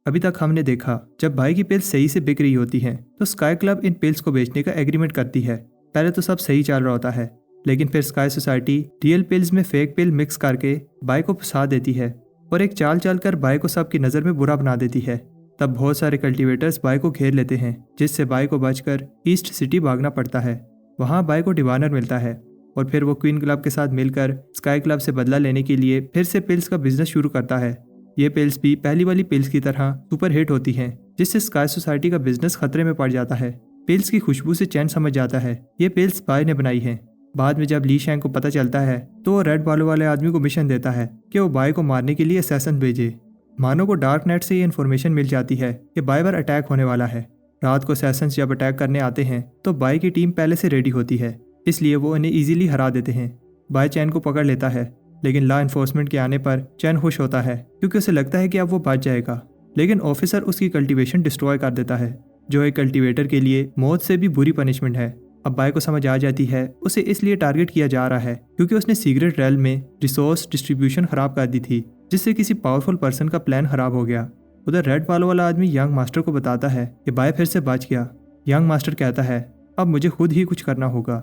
अभी तक हमने देखा जब भाई की पिल्स सही से बिक रही होती हैं तो स्काई क्लब इन पिल्स को बेचने का एग्रीमेंट करती है। पहले तो सब सही चल रहा होता है, लेकिन फिर स्काई सोसाइटी रियल पिल्स में फेक पिल मिक्स करके भाई को फंसा देती है और एक चाल चल कर भाई को सबकी नज़र में बुरा बना देती है। तब बहुत सारे कल्टीवेटर्स भाई को घेर लेते हैं, जिससे भाई को बचकर ईस्ट सिटी भागना पड़ता है। वहाँ भाई को डिवाइनर मिलता है और फिर वो क्वीन क्लब के साथ मिलकर स्काई क्लब से बदला लेने के लिए फिर से पिल्स का बिजनेस शुरू करता है। ये पिल्स भी पहली वाली पिल्स की तरह सुपर हिट होती हैं, जिससे स्काई सोसाइटी का बिजनेस खतरे में पड़ जाता है। पिल्स की खुशबू से चैन समझ जाता है ये पिल्स भाई ने बनाई हैं। बाद में जब ली शैंग को पता चलता है तो वो रेड बालों वाले आदमी को मिशन देता है कि वो भाई को मारने के लिए असैसिन भेजे। मानो को डार्क नेट से ये इन्फॉर्मेशन मिल जाती है कि भाई पर अटैक होने वाला है। रात को असैसिन जब अटैक करने आते हैं तो भाई की टीम पहले से रेडी होती है, इसलिए वो उन्हें ईजिली हरा देते हैं। भाई चैन को पकड़ लेता है, लेकिन लॉ इन्फोर्समेंट के आने पर चैन खुश होता है क्योंकि उसे लगता है कि अब वो बच जाएगा। लेकिन ऑफिसर उसकी कल्टीवेशन डिस्ट्रॉय कर देता है, जो एक कल्टीवेटर के लिए मौत से भी बुरी पनिशमेंट है। अब भाई को समझ आ जाती है उसे इसलिए टारगेट किया जा रहा है क्योंकि उसने सीक्रेट रेल में रिसोर्स डिस्ट्रीब्यूशन खराब कर दी थी, जिससे किसी पावरफुल पर्सन का प्लान खराब हो गया। उधर रेड बालों वाला आदमी यंग मास्टर को बताता है कि भाई फिर से बच गया। यंग मास्टर कहता है अब मुझे खुद ही कुछ करना होगा।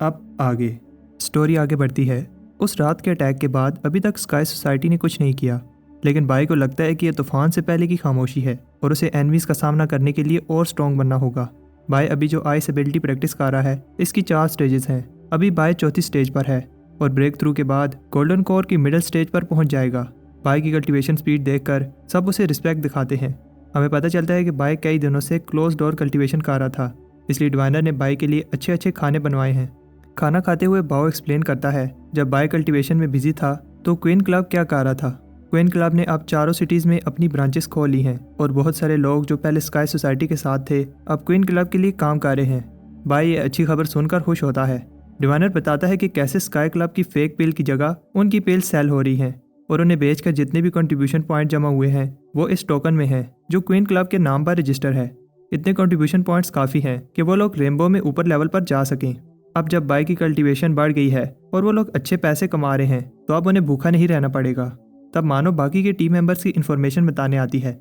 अब आगे स्टोरी आगे बढ़ती है। उस रात के अटैक के बाद अभी तक स्काई सोसाइटी ने कुछ नहीं किया, लेकिन भाई को लगता है कि यह तूफान से पहले की खामोशी है और उसे एनवीज का सामना करने के लिए और स्ट्रॉन्ग बनना होगा। भाई अभी जो आइस एबिलिटी प्रैक्टिस कर रहा है इसकी 4 स्टेजेस हैं। अभी भाई चौथी स्टेज पर है और ब्रेक थ्रू के बाद गोल्डन कोर की मिडिल स्टेज पर पहुंच जाएगा। भाई की कल्टीवेशन स्पीड देखकर सब उसे रिस्पेक्ट दिखाते हैं। हमें पता चलता है कि भाई कई दिनों से क्लोज डोर कल्टीवेशन कर रहा था, इसलिए डिवाइनर ने भाई के लिए अच्छे अच्छे खाने बनवाए हैं। खाना खाते हुए बाओ एक्सप्लेन करता है जब बाय कल्टीवेशन में बिजी था तो क्वीन क्लब क्या कर रहा था। क्वीन क्लब ने अब चारों सिटीज़ में अपनी ब्रांचेस खोल ली हैं और बहुत सारे लोग जो पहले स्काई सोसाइटी के साथ थे अब क्वीन क्लब के लिए काम कर रहे हैं। बाय ये अच्छी खबर सुनकर खुश होता है। डिवाइनर बताता है कि कैसे स्काई क्लब की फेक पेल की जगह उनकी पेल सेल हो रही है और उन्हें बेचकर जितने भी कंट्रीब्यूशन पॉइंट जमा हुए हैं वो इस टोकन में है जो क्वीन क्लब के नाम पर रजिस्टर है। इतने कंट्रीब्यूशन पॉइंट्स काफ़ी हैं कि वो लोग रेनबो में ऊपर लेवल पर जा सकें। अब जब बाई की कल्टीवेशन बढ़ गई है और वो लोग अच्छे पैसे कमा रहे हैं तो अब उन्हें भूखा नहीं रहना पड़ेगा। तब मानो बाकी के टीम मेंबर्स की इन्फॉर्मेशन बताने आती है।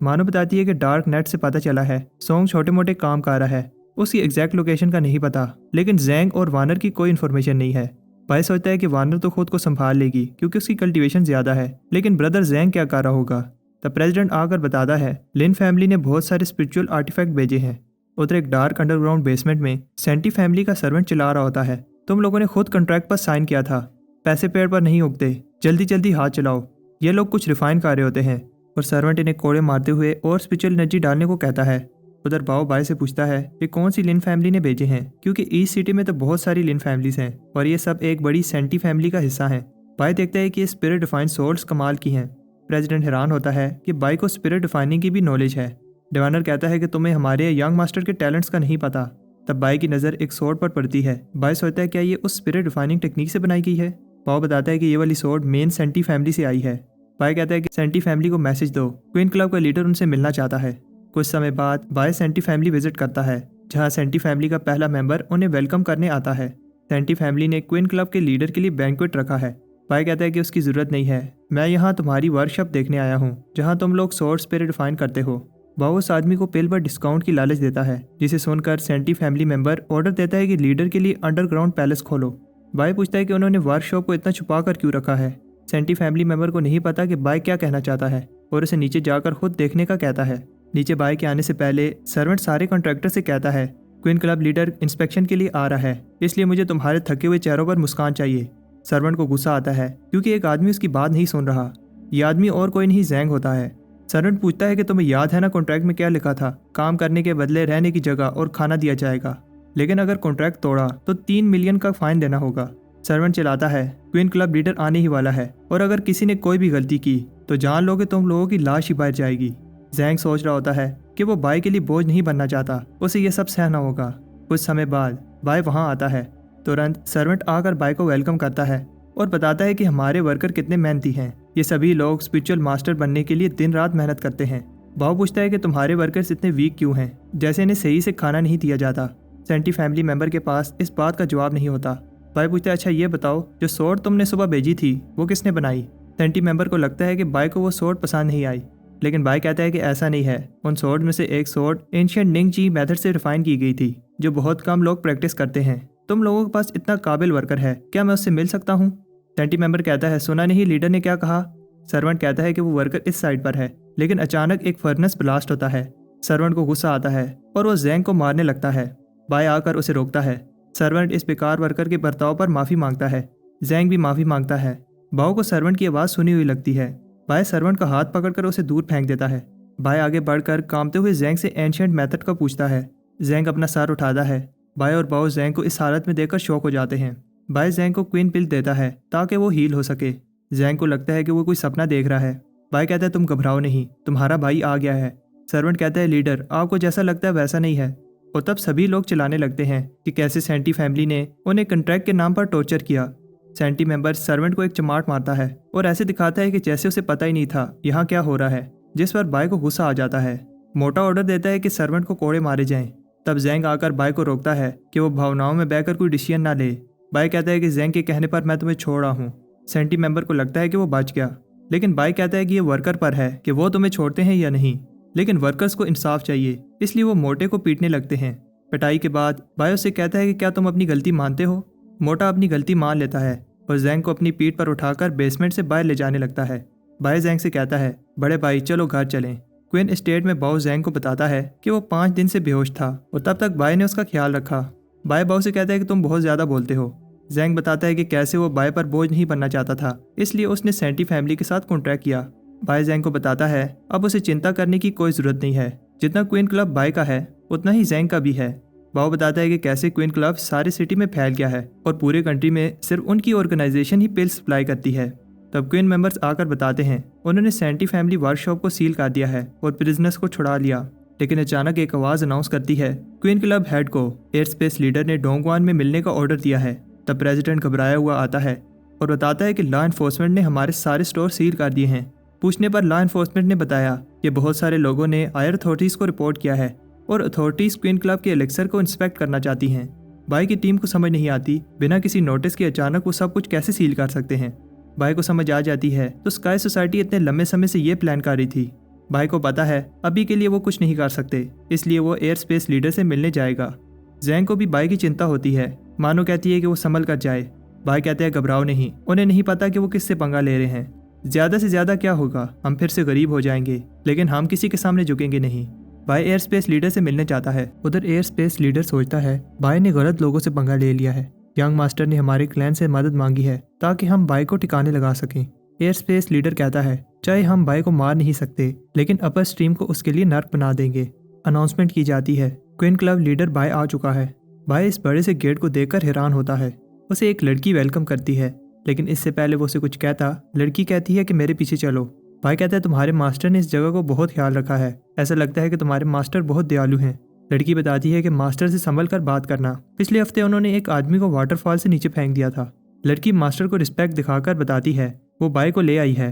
मानो बताती है कि डार्क नेट से पता चला है सोंग छोटे मोटे काम कर रहा है, उसकी एग्जैक्ट लोकेशन का नहीं पता, लेकिन जैंग और वानर की कोई इन्फॉर्मेशन नहीं है। बाई सोचता है कि वानर तो खुद को संभाल लेगी क्योंकि उसकी कल्टीवेशन ज़्यादा है, लेकिन ब्रदर जैंग क्या कर रहा होगा। तब प्रेसिडेंट आकर बताता है लिन फैमिली ने बहुत सारे स्पिरिचुअल आर्टिफैक्ट भेजे हैं। उधर एक डार्क अंडरग्राउंड बेसमेंट में सेंटी फैमिली का सर्वेंट चिल्ला रहा होता है तुम लोगों ने खुद कॉन्ट्रैक्ट पर साइन किया था, पैसे पेड़ पर नहीं उगते, जल्दी जल्दी हाथ चलाओ। ये लोग कुछ रिफाइन कर रहे होते हैं और सर्वेंट इन्हें कोड़े मारते हुए और स्पिरिचुअल एनर्जी डालने को कहता है। उधर बाओ बाई से पूछता है कि कौन सी लिन फैमिली ने भेजे हैं, क्योंकि ईस्ट सिटी में तो बहुत सारी लिन फैमिलीज हैं और ये सब एक बड़ी सेंटी फैमिली का हिस्सा हैं। बाई देखता है कि ये स्पिरिट डिफाइन सोल्स कमाल की हैं। प्रेसिडेंट हैरान होता है कि बाई को स्पिरिट डिफाइनिंग की भी नॉलेज है। डिवाइनर कहता है कि तुम्हें हमारे यंग मास्टर के टैलेंट्स का नहीं पता। तब बाई की नज़र एक सोर्ड पर पड़ती है। बाई सोचता है क्या ये उस स्पिरिट डिफाइनिंग टेक्निक से बनाई गई है। बाओ बताता है कि ये वाली सोर्ड मेन सेंटी फैमिली से आई है। बाई कहता है कि सेंटी फैमिली को मैसेज दो, क्वीन क्लब का लीडर उनसे मिलना चाहता है। कुछ समय बाद बाई सेंटी फैमिली विजिट करता है, जहाँ सेंटी फैमिली का पहला मेंबर उन्हें वेलकम करने आता है। सेंटी फैमिली ने क्वीन क्लब के लीडर के लिए बैंक्वेट रखा है। बाई कहता है कि उसकी ज़रूरत नहीं है, मैं यहाँ तुम्हारी वर्कशॉप देखने आया हूँ जहाँ तुम लोग सोर्ड स्पिरिट डिफाइन करते हो। बाओ उस आदमी को पेल पर डिस्काउंट की लालच देता है, जिसे सुनकर सेंटी फैमिली मेंबर ऑर्डर देता है कि लीडर के लिए अंडरग्राउंड पैलेस खोलो। बाई पूछता है कि उन्होंने वर्कशॉप को इतना छुपा कर क्यों रखा है। सेंटी फैमिली मेंबर को नहीं पता कि बाई क्या कहना चाहता है और उसे नीचे जाकर खुद देखने का कहता है। नीचे बाई के आने से पहले सर्वेंट सारे कॉन्ट्रैक्टर से कहता है क्वीन क्लब लीडर इंस्पेक्शन के लिए आ रहा है, इसलिए मुझे तुम्हारे थके हुए चेहरों पर मुस्कान चाहिए। सर्वेंट को गुस्सा आता है क्योंकि एक आदमी उसकी बात नहीं सुन रहा। यह आदमी और कोई नहीं जैंग होता है। सर्वेंट पूछता है कि तुम्हें याद है ना कॉन्ट्रैक्ट में क्या लिखा था, काम करने के बदले रहने की जगह और खाना दिया जाएगा, लेकिन अगर कॉन्ट्रैक्ट तोड़ा तो 3 मिलियन का फाइन देना होगा। सर्वेंट चिल्लाता है क्वीन क्लब लीडर आने ही वाला है और अगर किसी ने कोई भी गलती की तो जान लोगे तुम लोगों की लाश ही बाहर जाएगी। जैंग सोच रहा होता है कि वो बाई के लिए बोझ नहीं बनना चाहता, उसे यह सब सहना होगा। कुछ समय बाद बाई वहाँ आता है। तुरंत सर्वेंट आकर बाई को वेलकम करता है और बताता है कि हमारे वर्कर कितने मेहनती हैं। ये सभी लोग स्पिरिचुअल मास्टर बनने के लिए दिन रात मेहनत करते हैं। बाओ पूछता है कि तुम्हारे वर्कर्स इतने वीक क्यों हैं, जैसे इन्हें सही से खाना नहीं दिया जाता। सेंटी फैमिली मेंबर के पास इस बात का जवाब नहीं होता। बाई पूछता है अच्छा ये बताओ जो सोर्ड तुमने सुबह भेजी थी वो किसने बनाई। सेंटी मेंबर को लगता है कि बाई को वो सोर्ड पसंद नहीं आई। लेकिन बाय कहता है कि ऐसा नहीं है। उन सोर्ड में से एक सोर्ड एंशिएंट निंग जी मेथड से रिफाइन की गई थी, जो बहुत कम लोग प्रैक्टिस करते हैं। तुम लोगों के पास इतना काबिल वर्कर है, क्या मैं उससे मिल सकता हूँ? सेंटी मेंबर कहता है, सुना नहीं लीडर ने क्या कहा? सर्वेंट कहता है कि वो वर्कर इस साइड पर है, लेकिन अचानक एक फर्नेस ब्लास्ट होता है। सर्वेंट को गुस्सा आता है और वो जैंग को मारने लगता है। बाय आकर उसे रोकता है। सर्वेंट इस बेकार वर्कर के बर्ताव पर माफ़ी मांगता है। जैंग भी माफ़ी मांगता है। बाओ को सर्वेंट की आवाज़ सुनी हुई लगती है। बाय सर्वेंट का हाथ पकड़कर उसे दूर फेंक देता है। बाय आगे बढ़कर कांपते हुए जैंग से एंशिएंट मेथड का पूछता है। जैंग अपना सर उठाता है। बाय और बाओ जैंग को इस हालत में देखकर शॉक हो जाते हैं। बाय जैंग को क्वीन पिल देता है ताकि वो हील हो सके। जैंग को लगता है कि वो कोई सपना देख रहा है। बाय कहता है, तुम घबराओ नहीं, तुम्हारा भाई आ गया है। सर्वेंट कहता है, लीडर आपको जैसा लगता है वैसा नहीं है। और तब सभी लोग चिल्लाने लगते हैं कि कैसे सेंटी फैमिली ने उन्हें कॉन्ट्रैक्ट के नाम पर टॉर्चर किया। सेंटी मेंबर सर्वेंट को एक चमाट मारता है और ऐसे दिखाता है कि जैसे उसे पता ही नहीं था यहाँ क्या हो रहा है, जिस पर बाय को गुस्सा आ जाता है। मोटा ऑर्डर देता है कि सर्वेंट को कोड़े मारे जाएं। तब जैंग आकर बाय को रोकता है कि वो भावनाओं में बहकर कोई डिसीजन ना ले। बाय कहता है कि जैंग के कहने पर मैं तुम्हें छोड़ रहा हूँ। सेंटी मेंबर को लगता है कि वो बच गया, लेकिन बाय कहता है कि ये वर्कर पर है कि वो तुम्हें छोड़ते हैं या नहीं। लेकिन वर्कर्स को इंसाफ चाहिए, इसलिए वो मोटे को पीटने लगते हैं। पिटाई के बाद बाय उससे कहता है कि क्या तुम अपनी गलती मानते हो? मोटा अपनी गलती मान लेता है और जैंग को अपनी पीठ पर उठाकर बेसमेंट से बाहर ले जाने लगता है। बाय जैंग से कहता है, बड़े भाई चलो घर चलें। क्वीन स्टेट में बाओ जैंग को बताता है कि वो 5 दिन से बेहोश था और तब तक बाय ने उसका ख्याल रखा। बाय बाओ से कहता है कि तुम बहुत ज़्यादा बोलते हो। जैंग बताता है कि कैसे वो बाय पर बोझ नहीं बनना चाहता था, इसलिए उसने सेंटी फैमिली के साथ कॉन्ट्रैक्ट किया। बाय जैंग को बताता है अब उसे चिंता करने की कोई ज़रूरत नहीं है। जितना क्वीन क्लब बाय का है उतना ही जैंग का भी है। बाओ बताता है कि कैसे क्वीन क्लब सारी सिटी में फैल गया है और पूरे कंट्री में सिर्फ उनकी ऑर्गेनाइजेशन ही पिल्स सप्लाई करती है। तब क्वीन मेंबर्स आकर बताते हैं उन्होंने सेंटी फैमिली वर्कशॉप को सील कर दिया है और प्रिजनर्स को छुड़ा लिया। लेकिन अचानक एक आवाज़ अनाउंस करती है क्वीन क्लब हेड को एयर स्पेस लीडर ने डोंगवान में मिलने का ऑर्डर दिया है। तब प्रेसिडेंट घबराया हुआ आता है और बताता है कि लॉ एनफोर्समेंट ने हमारे सारे स्टोर सील कर दिए हैं। पूछने पर लॉ एनफोर्समेंट ने बताया कि बहुत सारे लोगों ने हायर अथॉरिटीज़ को रिपोर्ट किया है और अथॉरिटीज़ क्वीन क्लब के एलेक्सर को इंस्पेक्ट करना चाहती हैं। बाय की टीम को समझ नहीं आती बिना किसी नोटिस के अचानक वो सब कुछ कैसे सील कर सकते हैं। बाय को समझ आ जाती है तो स्काई सोसाइटी इतने लंबे समय से ये प्लान कर रही थी। बाय को पता है अभी के लिए वो कुछ नहीं कर सकते, इसलिए वो एयर स्पेस लीडर से मिलने जाएगा। जैंग को भी बाय की चिंता होती है। मानो कहती है कि वो संभल कर जाए। बाय कहते हैं घबराओ नहीं, उन्हें नहीं पता कि वो किससे पंगा ले रहे हैं। ज़्यादा से ज़्यादा क्या होगा, हम फिर से गरीब हो जाएंगे, लेकिन हम किसी के सामने झुकेंगे नहीं। बाय एयर स्पेस लीडर से मिलने चाहता है। उधर एयर स्पेस लीडर सोचता है बाय ने गलत लोगों से पंगा ले लिया है। यंग मास्टर ने हमारे क्लैन से मदद मांगी है ताकि हम बाय को ठिकाने लगा सकें। एयर स्पेस लीडर कहता है चाहे हम बाय को मार नहीं सकते, लेकिन अपर स्ट्रीम को उसके लिए नर्क बना देंगे। अनाउंसमेंट की जाती है क्वीन क्लब लीडर बाय आ चुका है। बाय इस बड़े से गेट को देखकर हैरान होता है। उसे एक लड़की वेलकम करती है, लेकिन इससे पहले वो उसे कुछ कहता लड़की कहती है कि मेरे पीछे चलो। बाय कहता है तुम्हारे मास्टर ने इस जगह को बहुत ख्याल रखा है, ऐसा लगता है कि तुम्हारे मास्टर बहुत दयालु हैं। लड़की बताती है कि मास्टर से संभल कर बात करना, पिछले हफ्ते उन्होंने एक आदमी को वाटरफॉल से नीचे फेंक दिया था। लड़की मास्टर को रिस्पेक्ट दिखाकर बताती है वो बाय को ले आई है।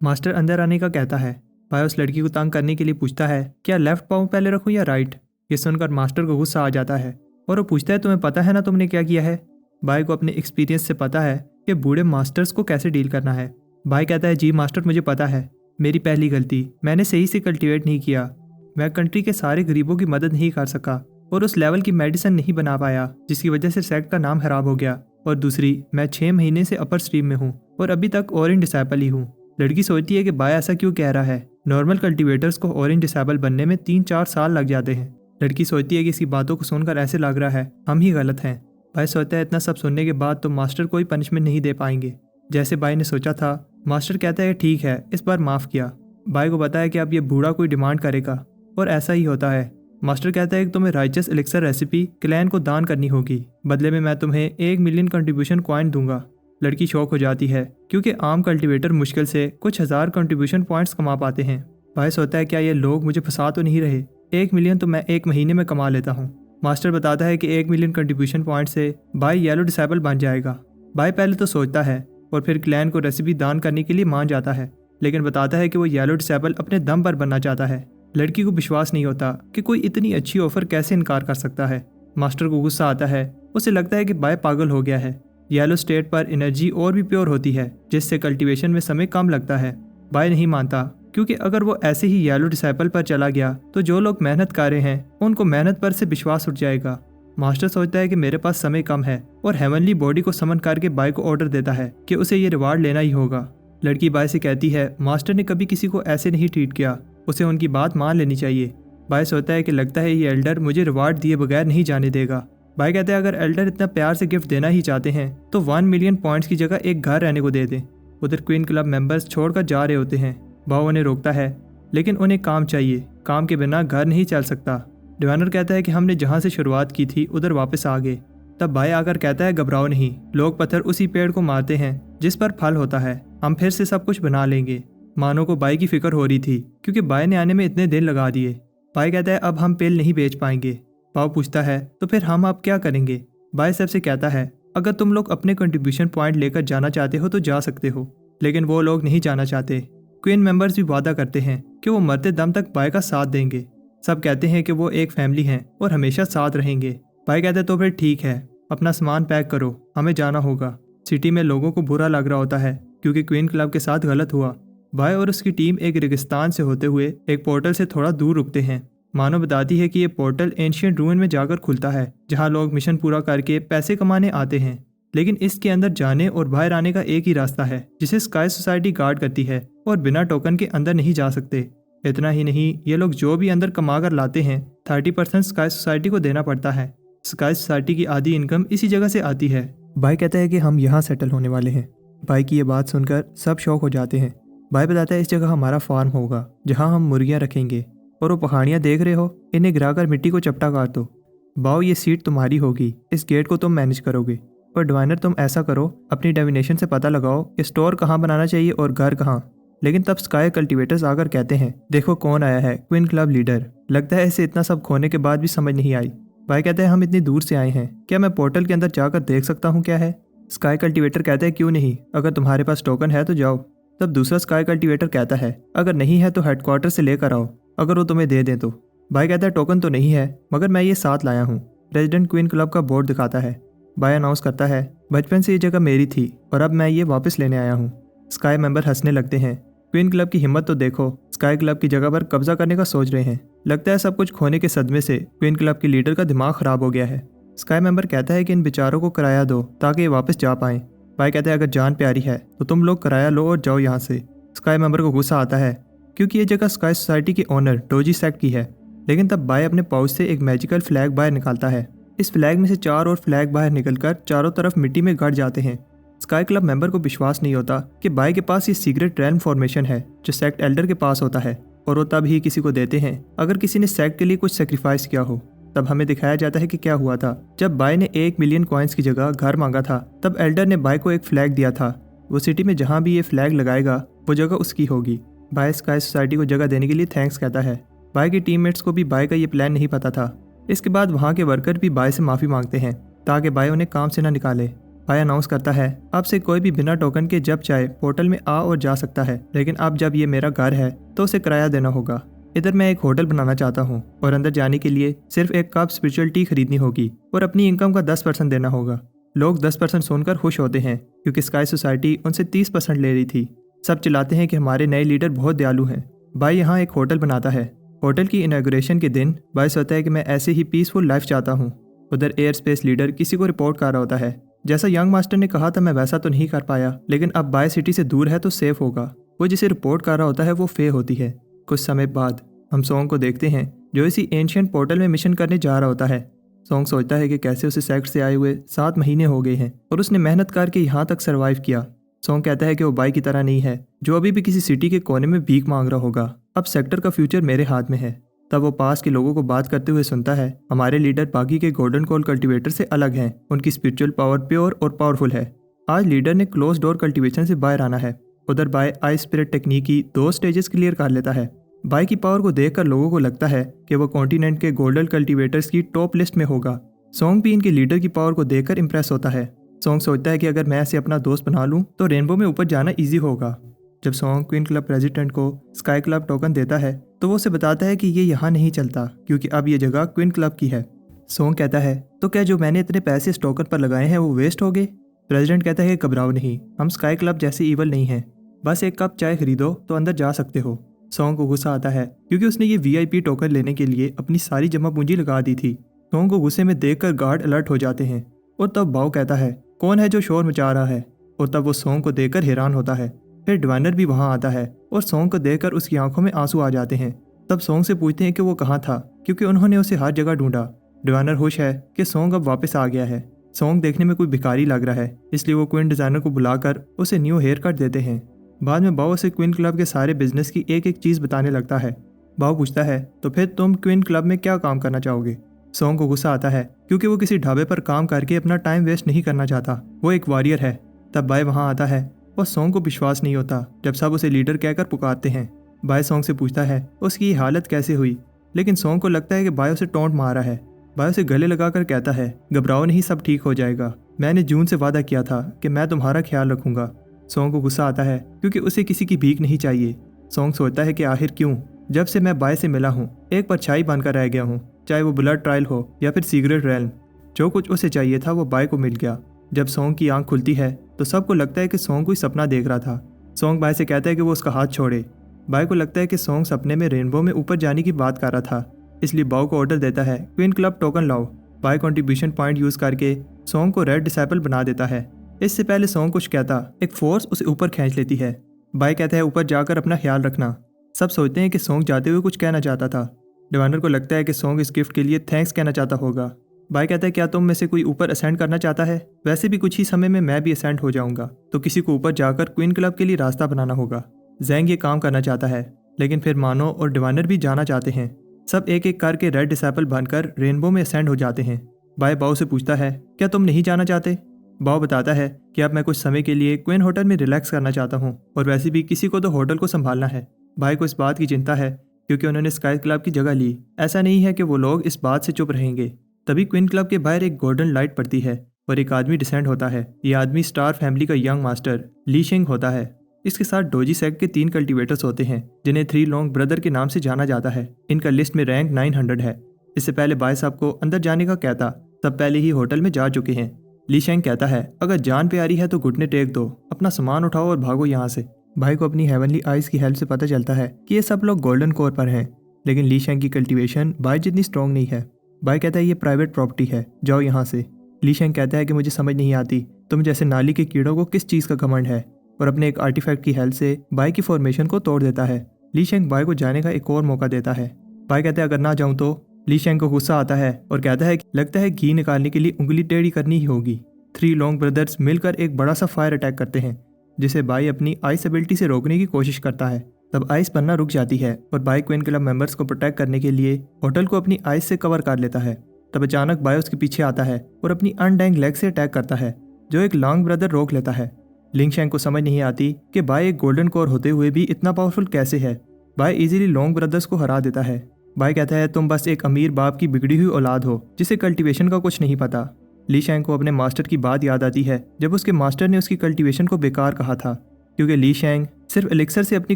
मास्टर अंदर आने का कहता है। बाय उस लड़की को तंग करने के लिए पूछता है क्या लेफ्ट पाँव पहले रखूं या राइट। ये सुनकर मास्टर को गुस्सा आ जाता है और वो पूछता है तुम्हें पता है ना तुमने क्या किया है। बाय को अपने एक्सपीरियंस से पता है कि बूढ़े मास्टर्स को कैसे डील करना है। बाय कहता है जी मास्टर मुझे पता है, मेरी पहली गलती, मैंने सही से कल्टीवेट नहीं किया। मैं कंट्री के सारे गरीबों की मदद नहीं कर सका और उस लेवल की मेडिसिन नहीं बना पाया जिसकी वजह से सेक्ट का नाम खराब हो गया। और दूसरी, मैं 6 महीने से अपर स्ट्रीम में हूँ और अभी तक ऑरेंज डिसेबल ही हूँ। लड़की सोचती है कि बाय ऐसा क्यों कह रहा है, नॉर्मल कल्टीवेटर्स को ऑरेंज डिसेबल बनने में 3-4 साल लग जाते हैं। लड़की सोचती है कि इसकी बातों को सुनकर ऐसे लग रहा है हम ही गलत हैं। बाय सोचता है इतना सब सुनने के बाद तो मास्टर कोई पनिशमेंट नहीं दे पाएंगे जैसे बाय ने सोचा था। मास्टर कहता है ठीक है, इस बार माफ़ किया। बाय को बताया कि अब ये बूढ़ा कोई डिमांड करेगा और ऐसा ही होता है। मास्टर कहता है कि तुम्हें राइचस एलिक्सर रेसिपी क्लैन को दान करनी होगी, बदले में मैं तुम्हें 1 मिलियन कंट्रीब्यूशन कॉइन दूंगा। लड़की शौक हो जाती है क्योंकि आम कल्टीवेटर मुश्किल से कुछ हज़ार कंट्रीब्यूशन पॉइंट्स कमा पाते हैं। बाय सोचता है क्या ये लोग मुझे फंसा तो नहीं रहे, 1 मिलियन तो मैं 1 महीने में कमा लेता हूँ। मास्टर बताता है कि 1 मिलियन कंट्रीब्यूशन पॉइंट से बाय येलो डिसेबल बन जाएगा। बाय पहले तो सोचता है और फिर क्लैन को रेसिपी दान करने के लिए मान जाता है, लेकिन बताता है कि वो येलो डिसेबल अपने दम पर बनना चाहता है। लड़की को विश्वास नहीं होता कि कोई इतनी अच्छी ऑफर कैसे इनकार कर सकता है। मास्टर को गुस्सा आता है, उसे लगता है कि बाय पागल हो गया है। येलो स्टेट पर एनर्जी और भी प्योर होती है जिससे कल्टीवेशन में समय कम लगता है। बाय नहीं मानता क्योंकि अगर वो ऐसे ही येलो डिसाइपल पर चला गया तो जो लोग मेहनत कर रहे हैं उनको मेहनत पर से विश्वास उठ जाएगा। मास्टर सोचता है कि मेरे पास समय कम है और हेवनली बॉडी को समन करके बाय को ऑर्डर देता है कि उसे ये रिवार्ड लेना ही होगा। लड़की बाय से कहती है मास्टर ने कभी किसी को ऐसे नहीं ट्रीट किया, उसे उनकी बात मान लेनी चाहिए। बाय सोचता है कि लगता है ये एल्डर मुझे रिवार्ड दिए बगैर नहीं जाने देगा। बाय कहते हैं अगर एल्डर इतना प्यार से गिफ्ट देना ही चाहते हैं तो 1 मिलियन पॉइंट्स की जगह एक घर रहने को दे दें। उधर क्वीन क्लब मेंबर्स छोड़कर जा रहे होते हैं। बाव उन्हें रोकता है लेकिन उन्हें काम चाहिए, काम के बिना घर नहीं चल सकता। डिवाइनर कहता है कि हमने जहाँ से शुरुआत की थी उधर वापस आ गए। तब बाय आकर कहता है घबराओ नहीं, लोग पत्थर उसी पेड़ को मारते हैं जिस पर फल होता है, हम फिर से सब कुछ बना लेंगे। मानो को बाय की फिक्र हो रही थी क्योंकि बाय ने आने में इतने दिन लगा दिए। बाय कहता है अब हम पेल नहीं बेच पाएंगे। बाव पूछता है तो फिर हम अब क्या करेंगे। बाय सबसे कहता है अगर तुम लोग अपने कंट्रीब्यूशन पॉइंट लेकर जाना चाहते हो तो जा सकते हो, लेकिन वो लोग नहीं जाना चाहते। क्वीन मेंबर्स भी वादा करते हैं कि वो मरते दम तक बाय का साथ देंगे। सब कहते हैं कि वो एक फैमिली हैं और हमेशा साथ रहेंगे। बाय कहते तो फिर ठीक है, अपना सामान पैक करो, हमें जाना होगा। सिटी में लोगों को बुरा लग रहा होता है क्योंकि क्वीन क्लब के साथ गलत हुआ। बाय और उसकी टीम एक रेगिस्तान से होते हुए एक पोर्टल से थोड़ा दूर रुकते हैं। मानो बताती है कि ये पोर्टल एंशिएंट रूइन में जाकर खुलता है जहाँ लोग मिशन पूरा करके पैसे कमाने आते हैं, लेकिन इसके अंदर जाने और बाहर आने का एक ही रास्ता है जिसे स्काई सोसाइटी गार्ड करती है और बिना टोकन के अंदर नहीं जा सकते। इतना ही नहीं, ये लोग जो भी अंदर कमा कर लाते हैं 30% स्काई सोसाइटी को देना पड़ता है। स्काई सोसाइटी की आधी इनकम इसी जगह से आती है। बाय कहता है कि हम यहाँ सेटल होने वाले हैं। बाय की ये बात सुनकर सब शौक हो जाते हैं। बाय बताता है इस जगह हमारा फार्म होगा जहाँ हम मुर्गियाँ रखेंगे, और वो पहाड़ियाँ देख रहे हो, इन्हें गिराकर मिट्टी को चपटा काट दो। बाव ये सीट तुम्हारी होगी, इस गेट को तुम मैनेज करोगे। पर डिवाइनर तुम ऐसा करो, अपनी डेविनेशन से पता लगाओ कि स्टोर कहाँ बनाना चाहिए और घर कहाँ। लेकिन तब स्काई कल्टीवेटर्स आकर कहते हैं देखो कौन आया है, क्वीन क्लब लीडर। लगता है इसे इतना सब खोने के बाद भी समझ नहीं आई। बाय कहते हैं हम इतनी दूर से आए हैं, क्या मैं पोर्टल के अंदर जाकर देख सकता हूँ क्या है। स्काई कल्टीवेटर कहते हैं क्यों नहीं, अगर तुम्हारे पास टोकन है तो जाओ। तब दूसरा स्काई कल्टीवेटर कहता है अगर नहीं है तो हेडक्वार्टर से लेकर आओ, अगर वो तुम्हें दे दें तो। बाय कहता है टोकन तो नहीं है मगर मैं ये साथ लाया हूँ। प्रेसिडेंट क्वीन क्लब का बोर्ड दिखाता है। बाय अनाउंस करता है बचपन से ये जगह मेरी थी और अब मैं ये वापस लेने आया हूँ। स्काई मेंबर हंसने लगते हैं। क्वीन क्लब की हिम्मत तो देखो, स्काई क्लब की जगह पर कब्जा करने का सोच रहे हैं। लगता है सब कुछ खोने के सदमे से क्वीन क्लब के लीडर का दिमाग खराब हो गया है। स्काई मेंबर कहता है कि इन बेचारों को किराया दो ताकि ये वापस जा पाएं। बाय कहता है अगर जान प्यारी है तो तुम लोग किराया लो और जाओ यहाँ से। स्काई मेंबर को गुस्सा आता है क्योंकि ये जगह स्काई सोसाइटी के ओनर डोजी सेक्ट की है। लेकिन तब बाय अपने पाउच से एक मैजिकल फ्लैग बाहर निकालता है। इस फ्लैग में से 4 और फ्लैग बाहर निकलकर चारों तरफ मिट्टी में गड़ जाते हैं। स्काई क्लब मेंबर को विश्वास नहीं होता कि बाय के पास ये सीक्रेट रैन फॉर्मेशन है जो सेक्ट एल्डर के पास होता है, और वो तब ही किसी को देते हैं अगर किसी ने सेक्ट के लिए कुछ सेक्रीफाइस किया हो। तब हमें दिखाया जाता है कि क्या हुआ था। जब बाय ने 1 मिलियन कॉइन्स की जगह घर मांगा था तब एल्डर ने बाय को एक फ्लैग दिया था। वो सिटी में जहाँ भी ये फ्लैग लगाएगा वो जगह उसकी होगी। बाय स्काई सोसाइटी को जगह देने के लिए थैंक्स कहता है। बाय के टीममेट्स को भी बाय का ये प्लान नहीं पता था। इसके बाद वहाँ के वर्कर भी बाय से माफ़ी मांगते हैं ताकि बाय उन्हें काम से न निकाले। बाय अनाउंस करता है अब से कोई भी बिना टोकन के जब चाहे पोर्टल में आ और जा सकता है, लेकिन अब जब ये मेरा घर है तो उसे किराया देना होगा। इधर मैं एक होटल बनाना चाहता हूँ और अंदर जाने के लिए सिर्फ एक कप स्पिरिचुअल टी खरीदनी होगी और अपनी इनकम का 10% देना होगा। लोग 10% सुनकर खुश होते हैं क्योंकि स्काई सोसाइटी उनसे 30% ले रही थी। सब चिल्लाते हैं कि हमारे नए लीडर बहुत दयालु हैं। बाय यहाँ एक होटल बनाता है। होटल की इनॉग्रेशन के दिन बाय सोचता है कि मैं ऐसे ही पीसफुल लाइफ चाहता हूँ। उधर एयर स्पेस लीडर किसी को रिपोर्ट कर रहा होता है। जैसा यंग मास्टर ने कहा था मैं वैसा तो नहीं कर पाया, लेकिन अब बाय सिटी से दूर है तो सेफ होगा। वो जिसे रिपोर्ट कर रहा होता है वो फे होती है। कुछ समय बाद हम सोंग को देखते हैं जो इसी एंशिएंट पोर्टल में मिशन करने जा रहा होता है। सोंग सोचता है कि कैसे उसे सेक्ट से आए हुए 7 महीने हो गए हैं और उसने मेहनत करके यहाँ तक सर्वाइव किया। सोंग कहता है कि वो बाय की तरह नहीं है जो अभी भी किसी सिटी के कोने में भीख मांग रहा होगा। अब सेक्टर का फ्यूचर मेरे हाथ में है। तब वो पास के लोगों को बात करते हुए सुनता है हमारे लीडर बाकी के गोल्डन कोल कल्टीवेटर से अलग हैं। उनकी स्पिरिचुअल पावर प्योर और पावरफुल है। आज लीडर ने क्लोज डोर कल्टीवेशन से बाहर आना है। उधर बाय आई स्पिरिट टेक्निक की 2 स्टेजेस क्लियर कर लेता है। बाय की पावर को देखकर लोगों को लगता है कि वो कॉन्टिनेंट के गोल्डन कल्टीवेटर्स की टॉप लिस्ट में होगा। सोंग भी इनके लीडर की पावर को देखकर इंप्रेस होता है। सोंग सोचता है कि अगर मैं इसे अपना दोस्त बना लूँ तो रेनबो में ऊपर जाना ईजी होगा। जब सोंग क्वीन क्लब प्रेसिडेंट को स्काई क्लब टोकन देता है तो वो उसे बताता है कि ये यहाँ नहीं चलता क्योंकि अब ये जगह क्वीन क्लब की है। सोंग कहता है तो क्या जो मैंने इतने पैसे इस टोकन पर लगाए हैं वो वेस्ट हो गए। प्रेसिडेंट कहता है घबराओ नहीं, हम स्काई क्लब जैसे ईवल नहीं हैं, बस एक कप चाय खरीदो तो अंदर जा सकते हो। सॉन्ग को गुस्सा आता है क्योंकि उसने ये VIP टोकन लेने के लिए अपनी सारी जमा पूंजी लगा दी थी। सॉन्ग को गुस्से में देखकर गार्ड अलर्ट हो जाते हैं और तब बाओ कहता है कौन है जो शोर मचा रहा है, और तब वो सॉन्ग को देखकर हैरान होता है। फिर डिवाइनर भी वहाँ आता है और सॉन्ग को देखकर उसकी आंखों में आंसू आ जाते हैं। तब सॉन्ग से पूछते हैं कि वो कहाँ था, क्योंकि उन्होंने उसे हर जगह ढूंढा। डिवाइनर खुश है कि सॉन्ग अब वापस आ गया है। सॉन्ग देखने में कोई भिखारी लग रहा है, इसलिए वो क्वीन डिजाइनर को बुलाकर उसे न्यू हेयर कट देते हैं। बाद में बाओ उसे क्वीन क्लब के सारे बिजनेस की एक एक चीज़ बताने लगता है। बाओ पूछता है तो फिर तुम क्वीन क्लब में क्या काम करना चाहोगे। सॉन्ग को गुस्सा आता है क्योंकि वो किसी ढाबे पर काम करके अपना टाइम वेस्ट नहीं करना चाहता, वो एक वॉरियर है। तब बाय वहाँ आता है और सॉन्ग को विश्वास नहीं होता जब सब उसे लीडर कहकर पुकारते हैं। बाय सॉन्ग से पूछता है उसकी हालत कैसे हुई, लेकिन सॉन्ग को लगता है कि बाय उसे टोंट मारा है। बाय उसे गले लगाकर कहता है घबराओ नहीं, सब ठीक हो जाएगा। मैंने जून से वादा किया था कि मैं तुम्हारा ख्याल रखूंगा। सॉन्ग को गुस्सा आता है क्योंकि उसे किसी की भीख नहीं चाहिए। सॉन्ग सोचता है कि आखिर क्यों, जब से मैं बाय से मिला हूँ एक परछाई बनकर रह गया हूँ, चाहे वो ब्लड ट्रायल हो या फिर सीक्रेट रेल्म। जो कुछ उसे चाहिए था वो बाय को मिल गया। जब सॉन्ग की आंख खुलती है तो सबको लगता है कि सॉन्ग कोई सपना देख रहा था। सॉन्ग बाय से कहता है कि वो उसका हाथ छोड़े। बाय को लगता है कि सॉन्ग सपने में रेनबो में ऊपर जाने की बात कर रहा था, इसलिए बाओ को ऑर्डर देता है क्वीन क्लब टोकन लाओ। बाय कंट्रीब्यूशन पॉइंट यूज करके सॉन्ग को रेड डिसेबल बना देता है। इससे पहले सॉन्ग कुछ कहता एक फोर्स उसे ऊपर खींच लेती है। बाय कहता है ऊपर जाकर अपना ख्याल रखना। सब सोचते हैं कि सॉन्ग जाते हुए कुछ कहना चाहता था। डिवाइनर को लगता है कि सॉन्ग इस गिफ्ट के लिए थैंक्स कहना चाहता होगा। बाय कहता है क्या तुम में से कोई ऊपर असेंड करना चाहता है, वैसे भी कुछ ही समय में मैं भी असेंड हो जाऊंगा, तो किसी को ऊपर जाकर क्वीन क्लब के लिए रास्ता बनाना होगा। जैंग ये काम करना चाहता है, लेकिन फिर मानो और डिवाइनर भी जाना चाहते हैं। सब एक एक करके रेड डिसेबल बनकर रेनबो में असेंड हो जाते हैं। बाय बाओ से पूछता है क्या तुम नहीं जाना चाहते। बाओ बताता है कि अब मैं कुछ समय के लिए क्वीन होटल में रिलैक्स करना चाहता हूँ, और वैसे भी किसी को तो होटल को संभालना है। बाय को इस बात की चिंता है क्योंकि उन्होंने स्काई क्लब की जगह ली। ऐसा नहीं है कि वो लोग इस बात से चुप रहेंगे। तभी क्वीन क्लब के बाहर एक गोल्डन लाइट पड़ती है और एक आदमी डिसेंड होता है। ये आदमी स्टार फैमिली का यंग मास्टर ली शेंग होता है। इसके साथ डोजी सेक्ट के 3 कल्टीवेटर्स होते हैं जिन्हें 3 लॉन्ग ब्रदर के नाम से जाना जाता है। इनका लिस्ट में रैंक 900 है। इससे पहले बाय साहब को अंदर जाने का कहता तब पहले ही होटल में जा चुके हैं। ली शेंग कहता है अगर जान प्यारी है तो घुटने टेक दो, अपना सामान उठाओ और भागो यहाँ से। भाई को अपनी हेवनली आइज की हेल्प से पता चलता है कि ये सब लोग गोल्डन कोर पर हैं, लेकिन ली शेंग की कल्टीवेशन बाय जितनी स्ट्रॉन्ग नहीं है। बाय कहता है ये प्राइवेट प्रॉपर्टी है, जाओ यहाँ से। ली शेंग कहता है कि मुझे समझ नहीं आती तुम जैसे नाली के कीड़ों को किस चीज़ का घमंड है, और अपने एक आर्टिफैक्ट की हेल्प से बाय की फॉर्मेशन को तोड़ देता है। ली शेंग बाय को जाने का एक और मौका देता है। बाय कहता है अगर ना जाऊँ तो। ली शेंग को गुस्सा आता है और कहता है लगता है घी निकालने के लिए उंगली टेढ़ी करनी ही होगी। 3 लॉन्ग ब्रदर्स मिलकर एक बड़ा सा फायर अटैक करते हैं जिसे बाय अपनी आइस एबिलिटी से रोकने की कोशिश करता है। तब आइस बनना रुक जाती है और बाय क्वीन क्लब मेंबर्स को प्रोटेक्ट करने के लिए होटल को अपनी आइस से कवर कर लेता है। तब अचानक बाय उसके पीछे आता है और अपनी अनडैंग लेग से अटैक करता है, जो एक लॉन्ग ब्रदर रोक लेता है। लिंग शेंग को समझ नहीं आती कि बाय एक गोल्डन कोर होते हुए भी इतना पावरफुल कैसे है। बाय इजीली लॉन्ग ब्रदर्स को हरा देता है। बाय कहता है तुम बस एक अमीर बाप की बिगड़ी हुई औलाद हो जिसे कल्टीवेशन का कुछ नहीं पता। ली शेंग को अपने मास्टर की बात याद आती है जब उसके मास्टर ने उसकी कल्टीवेशन को बेकार कहा था, क्योंकि ली शेंग सिर्फ एलिक्सर से अपनी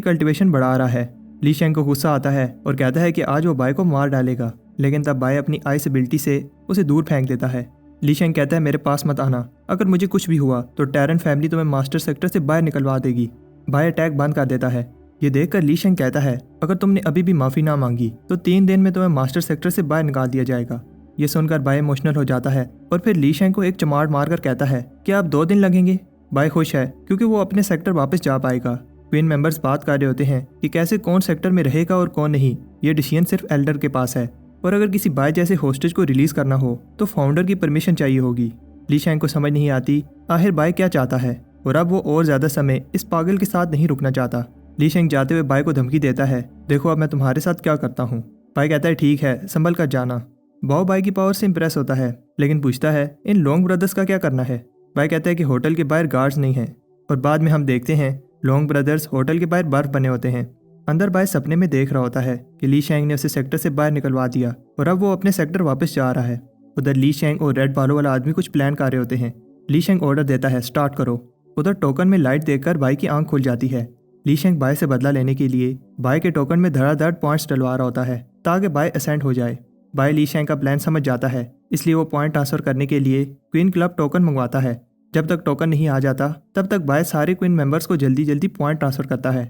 कल्टीवेशन बढ़ा रहा है। ली शेंग को गुस्सा आता है और कहता है कि आज वो बाय को मार डालेगा, लेकिन तब बाय अपनी आइस एबिलिटी से उसे दूर फेंक देता है। ली शेंग कहता है मेरे पास मत आना, अगर मुझे कुछ भी हुआ तो टैरन फैमिली तुम्हें मास्टर सेक्टर से बाहर निकलवा देगी। बाय अटैक बंद कर देता है। ये देखकर ली शेंग कहता है अगर तुमने अभी भी माफ़ी ना मांगी तो 3 दिन में तुम्हें मास्टर सेक्टर से बाहर निकाल दिया जाएगा। ये सुनकर बाय इमोशनल हो जाता है और फिर ली शेंग को एक चमाट मारकर कहता है कि आप 2 दिन लगेंगे। बाय खुश है क्योंकि वो अपने सेक्टर वापस जा पाएगा। क्वीन मेंबर्स बात कर रहे होते हैं कि कैसे कौन सेक्टर में रहेगा और कौन नहीं। ये डिसीजन सिर्फ एल्डर के पास है, और अगर किसी बाय जैसे होस्टेज को रिलीज करना हो तो फाउंडर की परमिशन चाहिए होगी। ली शेंग को समझ नहीं आती आखिर बाय क्या चाहता है, और अब वो और ज़्यादा समय इस पागल के साथ नहीं रुकना चाहता। ली शेंग जाते हुए बाय को धमकी देता है देखो अब मैं तुम्हारे साथ क्या करता हूँ। बाय कहता है ठीक है, संभल कर जाना। बाओ बाय की पावर से इंप्रेस होता है, लेकिन पूछता है इन लॉन्ग ब्रदर्स का क्या करना है। बाय कहता है कि होटल के बाहर गार्ड्स नहीं हैं, और बाद में हम देखते हैं लॉन्ग ब्रदर्स होटल के बाहर बर्फ बने होते हैं। अंदर बाय सपने में देख रहा होता है कि ली शेंग ने उसे सेक्टर से बाहर निकलवा दिया और अब वो अपने सेक्टर वापस जा रहा है। उधर ली शेंग और रेड बालों वाला आदमी कुछ प्लान कर रहे होते हैं। ली शेंग ऑर्डर देता है स्टार्ट करो। उधर टोकन में लाइट देखकर बाय की आंख खुल जाती है। ली शेंग बाय से बदला लेने के लिए बाय के टोकन में धड़ाधड़ पॉइंट्स डलवा रहा होता है ताकि बाय असेंड हो जाए। बाय ली शेंग का प्लान समझ जाता है, इसलिए वो पॉइंट ट्रांसफर करने के लिए क्वीन क्लब टोकन मंगवाता है। जब तक टोकन नहीं आ जाता तब तक बाय सारे क्वीन मेंबर्स को जल्दी जल्दी पॉइंट ट्रांसफर करता है।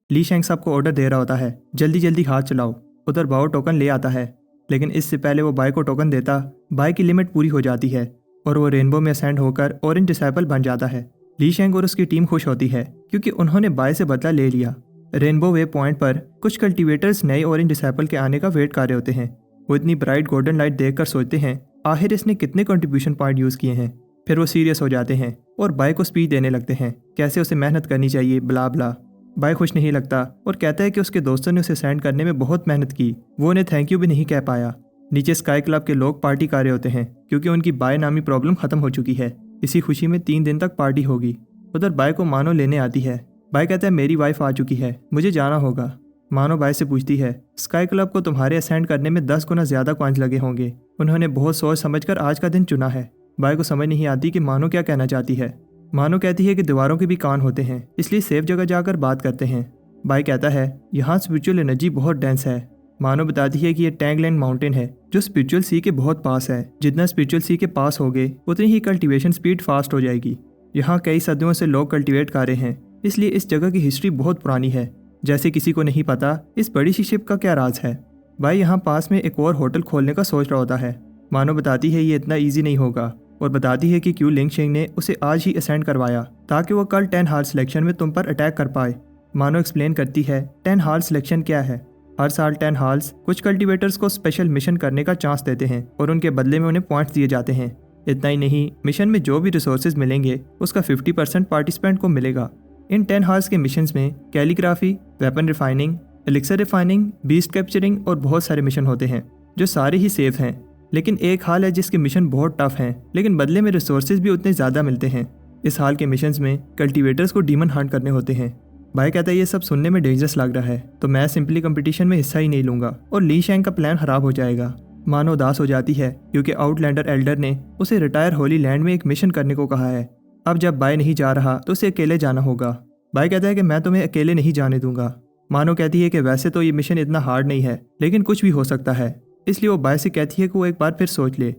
ली शेंग सबको ऑर्डर दे रहा होता है, जल्दी जल्दी हाथ चलाओ। उधर बाओ टोकन ले आता है, लेकिन इससे पहले वो बाय को टोकन देता, बाय की लिमिट पूरी हो जाती है और वो रेनबो में असेंड होकर ऑरेंज डिसाइपल बन जाता है। ली शेंग और उसकी टीम खुश होती है क्योंकि उन्होंने बाय से बदला ले लिया। रेनबो वे पॉइंट पर कुछ कल्टीवेटर्स नए ऑरेंज डिसाइपल के आने का वेट कर रहे होते हैं। वो इतनी ब्राइट गोल्डन लाइट देखकर सोचते हैं आखिर इसने कितने कंट्रीब्यूशन पॉइंट यूज़ किए हैं। फिर वो सीरियस हो जाते हैं और बाय को स्पीच देने लगते हैं, कैसे उसे मेहनत करनी चाहिए, ब्ला ब्ला। बाय खुश नहीं लगता और कहता है कि उसके दोस्तों ने उसे सेंड करने में बहुत मेहनत की, वो उन्हें थैंक यू भी नहीं कह पाया। नीचे स्काई क्लब के लोग पार्टी कर रहे होते हैं क्योंकि उनकी बाय नामी प्रॉब्लम खत्म हो चुकी है। इसी खुशी में 3 दिन तक पार्टी होगी। उधर बाय को मानो लेने आती है। बाय कहता है मेरी वाइफ आ चुकी है, मुझे जाना होगा। मानो बाय से पूछती है स्काई क्लब को तुम्हारे असेंड करने में 10 गुना ज्यादा कॉइन्स लगे होंगे, उन्होंने बहुत सोच समझकर आज का दिन चुना है। बाय को समझ नहीं आती कि मानो क्या कहना चाहती है। मानो कहती है कि दीवारों के भी कान होते हैं, इसलिए सेफ जगह जाकर बात करते हैं। बाय कहता है यहाँ स्पिरिचुअल एनर्जी बहुत डेंस है। मानो बताती है कि ये टैंगलैंड माउंटेन है जो स्पिरिचुअल सी के बहुत पास है। जितना स्पिरिचुअल सी के पास होगे उतनी ही कल्टीवेशन स्पीड फास्ट हो जाएगी। यहाँ कई सदियों से लोग कल्टीवेट कर रहे हैं, इसलिए इस जगह की हिस्ट्री बहुत पुरानी है। जैसे किसी को नहीं पता इस बड़ी सी शिप का क्या राज है। बाय यहाँ पास में एक और होटल खोलने का सोच रहा होता है। मानो बताती है ये इतना ईजी नहीं होगा और बताती है कि क्यों लिंग शेंग ने उसे आज ही असेंड करवाया ताकि वो कल 10 हार्स सिलेक्शन में तुम पर अटैक कर पाए। मानो एक्सप्लेन करती है 10 हार्स सिलेक्शन क्या है। हर साल 10 हार्स कुछ कल्टीवेटर्स को स्पेशल मिशन करने का चांस देते हैं और उनके बदले में उन्हें पॉइंट्स दिए जाते हैं। इतना ही नहीं, मिशन में जो भी रिसोर्सेज मिलेंगे उसका 50% पार्टिसिपेंट को मिलेगा। इन 10 हार्स के मिशंस में calligraphy, weapon refining, elixir refining, beast capturing और बहुत सारे मिशन होते हैं जो सारे ही सेफ हैं। लेकिन एक हाल है जिसके मिशन बहुत टफ हैं, लेकिन बदले में रिसोर्सेज भी उतने ज़्यादा मिलते हैं। इस हाल के मिशंस में कल्टीवेटर्स को डीमन हंट करने होते हैं। बाय कहता है ये सब सुनने में डेंजरस लग रहा है तो मैं सिंपली कंपटीशन में हिस्सा ही नहीं लूंगा और ली शेंग का प्लान खराब हो जाएगा। मानो उदास हो जाती है क्योंकि आउटलैंडर एल्डर ने उसे रिटायर होली लैंड में एक मिशन करने को कहा है। अब जब बाय नहीं जा रहा तो उसे अकेले जाना होगा। बाय कहता है कि मैं तुम्हें अकेले नहीं जाने दूंगा। मानो कहती है कि वैसे तो ये मिशन इतना हार्ड नहीं है, लेकिन कुछ भी हो सकता है, इसलिए वो बाय से कहती है कि वो एक बार फिर सोच ले।